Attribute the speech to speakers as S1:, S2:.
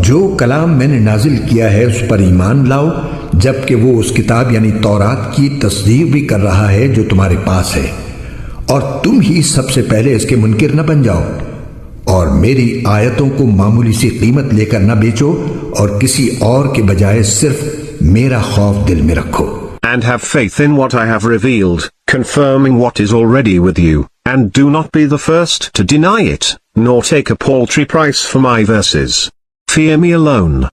S1: जो कलाम मैंने नाजिल किया है उस पर ईमान लाओ, जबकि वो उस किताब यानी तौरात की तस्दीक भी कर रहा है जो तुम्हारे पास है, और तुम ही सबसे पहले इसके मुनकिर न बन जाओ, और मेरी आयतों को मामूली सी कीमत लेकर न बेचो, और किसी और के बजाय सिर्फ मेरा खौफ दिल में रखो।
S2: And have faith in what I have revealed, confirming what is already with you, and do not be the first to deny it, nor take a paltry price for my verses. Fear me alone.